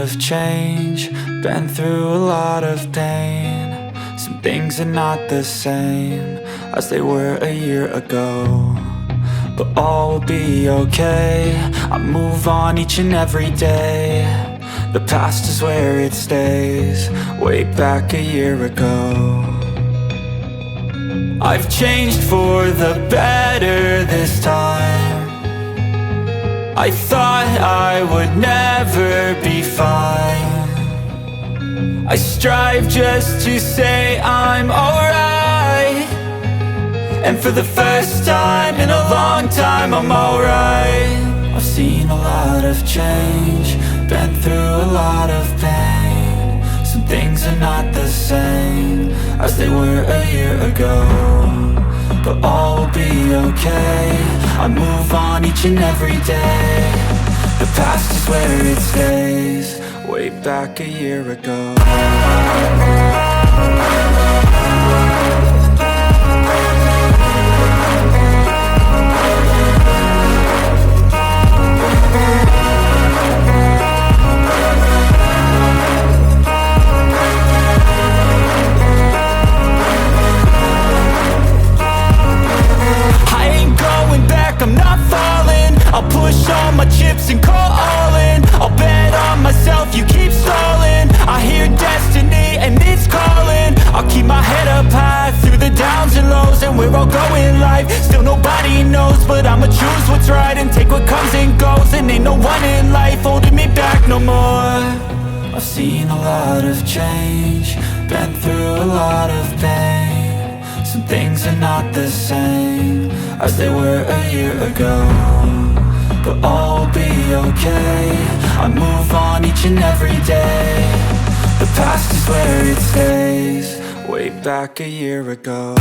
of change, been through a lot of pain. Some things are not the same as they were a year ago, but all will be okay. I move on each and every day. The past is where it stays, way back a year ago. I've changed for the better this time. I thought I would never be fine. I strive just to say I'm alright, and for the first time in a long time I'm alright. I've seen a lot of change, been through a lot of pain. Some things are not the same as they were a year ago, but all will be okay. I move on each and every day. The past is where it stays, way back a year ago. I'm not falling, I'll push all my chips and call all in. I'll bet on myself, you keep stalling. I hear destiny and it's calling. I'll keep my head up high through the downs and lows, and we're all going life. Still nobody knows, but I'ma choose what's right and take what comes and goes. And ain't no one in life holding me back no more. I've seen a lot of change, been through a lot of pain. Some things are not the same as they were a year ago, but all will be okay. I move on each and every day. The past is where it stays, way back a year ago.